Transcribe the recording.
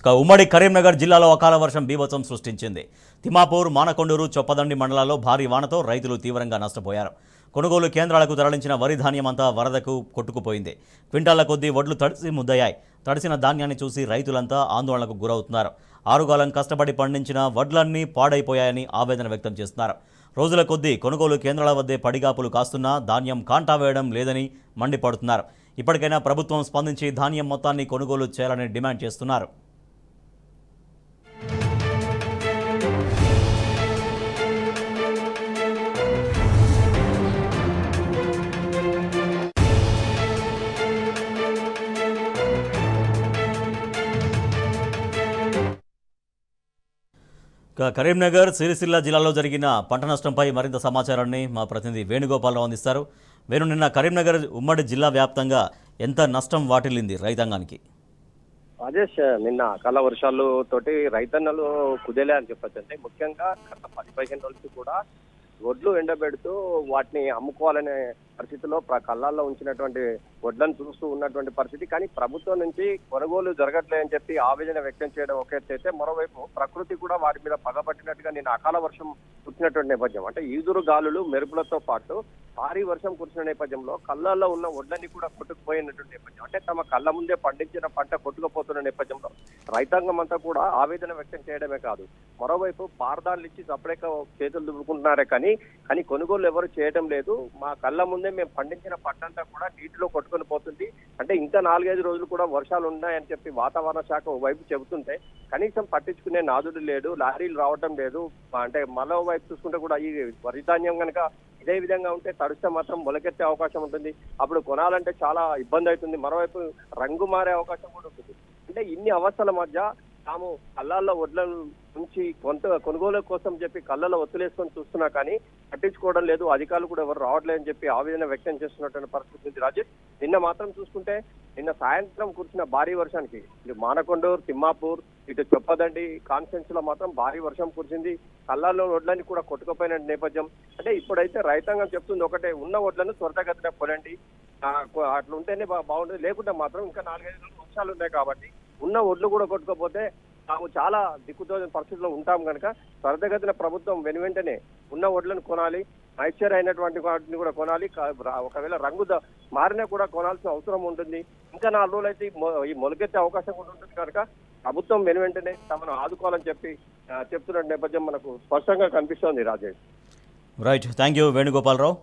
ఉమ్మడి కరీంనగర్ జిల్లాలో అకాల వర్షం బీభత్సం సృష్టించింది. తిమ్మాపూర్, మానకొండూరు, చొప్పదండి మండలాల్లో భారీ వానతో రైతులు తీవ్రంగా నష్టపోయారు. కొనుగోలు కేంద్రాలకు తరలించిన వరి ధాన్యమంతా వరదకు కొట్టుకుపోయింది. క్వింటాళ్ల కొద్దీ వడ్లు తడిసి ముద్దయ్యాయి. తడిసిన ధాన్యాన్ని చూసి రైతులంతా ఆందోళనకు గురవుతున్నారు. ఆరుగాలం కష్టపడి పండించిన వడ్లన్నీ పాడైపోయాయని ఆవేదన వ్యక్తం చేస్తున్నారు. రోజుల కొద్దీ కొనుగోలు కేంద్రాల వద్దే పడిగాపులు కాస్తున్నా ధాన్యం కాంటా వేయడం లేదని మండిపడుతున్నారు. ఇప్పటికైనా ప్రభుత్వం స్పందించి ధాన్యం మొత్తాన్ని కొనుగోలు చేయాలని డిమాండ్ చేస్తున్నారు. కరీంనగర్, సిరిసిల్ల జిల్లాలో జరిగిన పంట నష్టంపై మరింత సమాచారాన్ని మా ప్రతినిధి వేణుగోపాలరావు అందిస్తారు. వేణు, నిన్న కరీంనగర్ ఉమ్మడి జిల్లా వ్యాప్తంగా ఎంత నష్టం వాటిల్లింది రైతాంగానికి? రాజేష్, నిన్న అకాల వర్షాలు తోటి రైతన్నలు కుదేలే అని చెప్పచ్చు. అంటే ముఖ్యంగా గత 10-15 రోజులు కూడా వడ్లు ఎండబెడుతూ వాటిని అమ్ముకోవాలనే పరిస్థితిలో కళ్ళాల్లో ఉంచినటువంటి వడ్లను చూస్తూ ఉన్నటువంటి పరిస్థితి. కానీ ప్రభుత్వం నుంచి కొనుగోలు జరగట్లేదని చెప్పి ఆవేదన వ్యక్తం చేయడం ఒక ఎత్తు అయితే, మరోవైపు ప్రకృతి కూడా వాటి మీద పగబట్టినట్టుగా నిన్న అకాల వర్షం కురిసినటువంటి నేపథ్యం, అంటే ఈదురు గాలులు మెరుపులతో పాటు భారీ వర్షం కురిసిన నేపథ్యంలో కళ్ళల్లో ఉన్న వడ్లన్నీ కూడా కొట్టుకుపోయినటువంటి నేపథ్యం, అంటే తమ కళ్ళ ముందే పండించిన పంట కొట్టుకుపోతున్న నేపథ్యంలో రైతాంగం అంతా కూడా ఆవేదన వ్యక్తం చేయడమే కాదు, మరోవైపు పారదాలు ఇచ్చి సపరేట్ చేతులు దువ్వుకుంటున్నారే కానీ కొనుగోలు ఎవరు చేయడం లేదు. మా కళ్ళ ముందే మేము పండించిన పంట అంతా కూడా నీటిలో కొట్టుకొని పోతుంది. అంటే ఇంకా 4-5 రోజులు కూడా వర్షాలు ఉన్నాయని చెప్పి వాతావరణ శాఖ వైపు చెబుతుంటే కనీసం పట్టించుకునే నాదుడు లేడు, లారీలు రావడం లేదు. అంటే మరో వైపు చూసుకుంటే కూడా ఈ వరి ధాన్యం కనుక ఇదే విధంగా ఉంటే తడిస్తే మాత్రం మొలకెత్తే అవకాశం ఉంటుంది. అప్పుడు కొనాలంటే చాలా ఇబ్బంది అవుతుంది. మరోవైపు రంగు మారే అవకాశం కూడా ఉంటుంది. అంటే ఇన్ని అవస్థల మధ్య తాము కళ్ళాల్లో వడ్ల నుంచి కొనుగోలు కోసం చెప్పి కళ్ళలో ఒత్తులేసుకొని చూస్తున్నా కానీ పట్టించుకోవడం లేదు. అధికారులు కూడా ఎవరు రావట్లేదని చెప్పి ఆవేదన వ్యక్తం చేస్తున్నటువంటి పరిస్థితి ఉంది. రాజేష్, నిన్న మాత్రం చూసుకుంటే నిన్న సాయంత్రం కురిసిన భారీ వర్షానికి ఇటు మానకొండూరు, తిమ్మాపూర్, ఇటు చొప్పదండి కాన్ఫరెన్స్ లో మాత్రం భారీ వర్షం కురిసింది. కళ్ళాల్లో వడ్లని కూడా కొట్టుకుపోయిన నేపథ్యం. అంటే ఇప్పుడైతే రైతాంగం చెప్తుంది ఒకటే, ఉన్న వడ్లను త్వరితగతిన కొనండి, అట్లా ఉంటేనే బాగుంటుంది. లేకుంటే మాత్రం ఇంకా 4-5 రోజులు వర్షాలు ఉన్నాయి కాబట్టి ఉన్న ఒడ్లు కూడా కొట్టుకోపోతే తాము చాలా దిక్కుతోచిన పరిస్థితిలో ఉంటాం కనుక త్వరితగతిన ప్రభుత్వం వెనువెంటనే ఉన్న ఒడ్లను కొనాలి, నైచర్ అయినటువంటి వాటిని కూడా కొనాలి. ఒకవేళ రంగు మారినా కూడా కొనాల్సిన అవసరం ఉంటుంది. ఇంకా 4 రోజులు అయితే ఈ మొలకెత్తే అవకాశం కూడా ఉంటుంది కనుక ప్రభుత్వం వెనువెంటనే తమను ఆదుకోవాలని చెప్పి చెప్తున్న నేపథ్యం మనకు స్పష్టంగా కనిపిస్తోంది. Rajesh, right, thank you Venugopala Rao.